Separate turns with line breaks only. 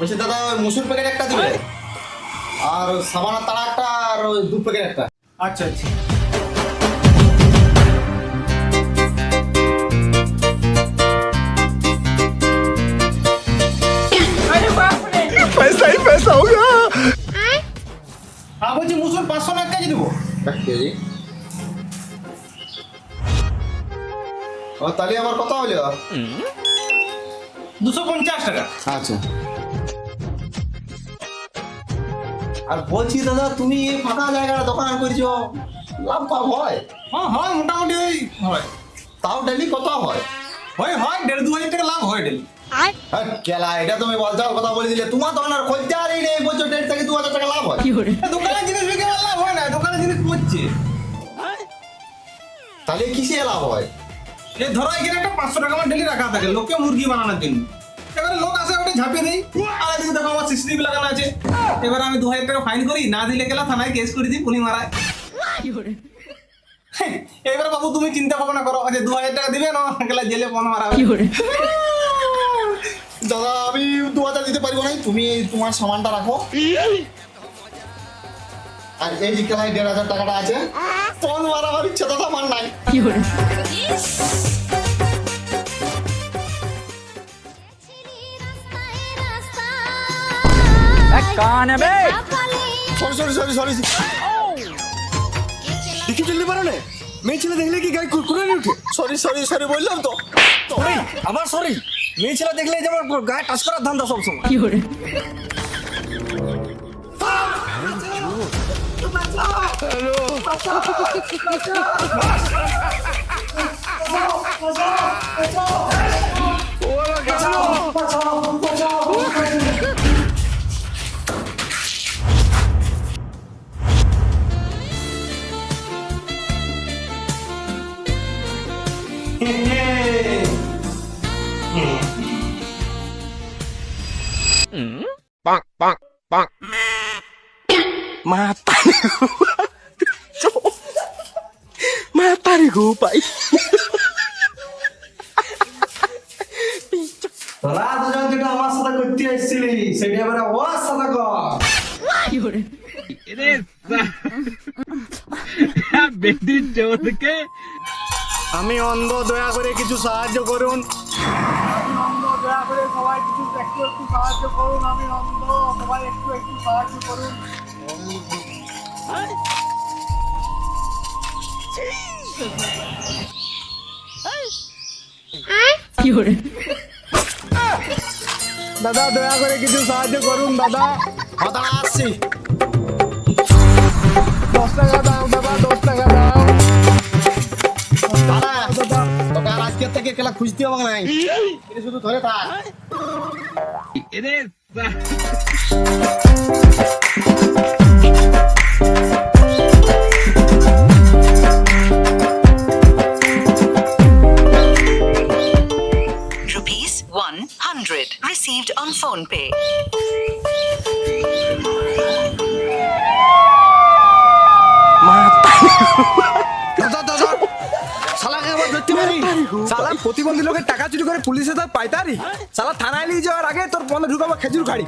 বলছি দাদা ওই মুসুর প্যাকেট একটা দিবে আর সাবানের তাড়া একটা আর ওই দুধ প্যাকেট একটা।
আচ্ছা আচ্ছা।
पैसा ही पैसा होगा।
হ্যাঁ বলছি মুসুর 500 টাকা কেজি দেবো।
1 কেজি। ও তাহলে আমার কত হলো?
250 টাকা।
আচ্ছা। আর বলছি দাদা তুমি এই ফাঁকা জায়গাটা দোকান করেছো, লাভ কম হয়?
হ্যাঁ হয় মোটামুটি ওই হয়
তাও ডেলি কত হয়?
হয় 1.5-2 টাকা লাভ হয় ডেলি।
হ্যাঁ কেলা, এটা তুমি বলছাল কথা বলে দিলে। তোমার দোকান আর খদ্দেরই নেই, বলছো 1.5 থেকে 2000 টাকা লাভ হয়।
দোকানের জিনিস বিক্রি করে লাভ হয় না, দোকানের জিনিস পড়ছে।
তাহলে কিসে লাভ হয়?
এই ধরো এখানে একটা 500 টাকা আমার ডেলি রাখা থাকে লোকে মুরগি বানানোর জন্য। এবারে লোক আসে ওটা ঝাঁপিয়ে দেই, আর এদিকে দেখো আমার সিসিটিভি লাগানো আছে। এবার আমি 2000 টাকা ফাইন করি, না দিলে গেলা থানায় কেস করে দিই, পুলিশ মারায়। এবার বাবু তুমি চিন্তা ভাবনা করো, আচ্ছা 2000 টাকা দিবে না গেলা জেলে ফোন মারাবে।
দাদা আমি 2000 দিতে পারবো না, তুমি তোমার সামানটা রাখো। আর এই যে কেলাই 1500 টাকাটা আছে, ফোন মারাবার ইচ্ছা দাদা আমার নাই।
कौन है बे?
সরি
দেখি চলতে পারো না? মেয়ে ছেলে দেখলে কি গায়ে কুরকুরে উঠে?
সরি বললাম তো।
সরি, আবার সরি। মেয়ে ছেলে দেখলে যেমন গায়ে টাচ করার ধান্দা সবসময়। Mata gue, Pak.
তোরা দুজন যেটা আমার সাথে করতে এসেছিলি সেটা এবারে ওর সাথে কর।
আমি অন্ধ, দয়া করে কিছু সাহায্য করুন।
দয়া করে সবাই কিছু একটু সাহায্য করুন। আমি অন্ধ, সবাই একটু সাহায্য করুন।
দাদা দয়া করে কিছু সাহায্য করুন দাদা।
কথা আসছি।
10 টাকা দাও দাদা, 10 টাকা দাও।
দাদা তোকে আর আজকের থেকে কেলা খুঁজতে হবে নাই, এটা শুধু ধরে থাক।
₹100 received on PhonePe.
দাদা শালাকে আবার ধরতে পারি? শালা প্রতিবন্ধী লোকের টাকা চুরি করে পুলিশে তার পাইতারি। শালা থানায় নিয়ে যাওয়ার আগে তোর বন্ধে ঢুকাবো খেজুর খাড়ি।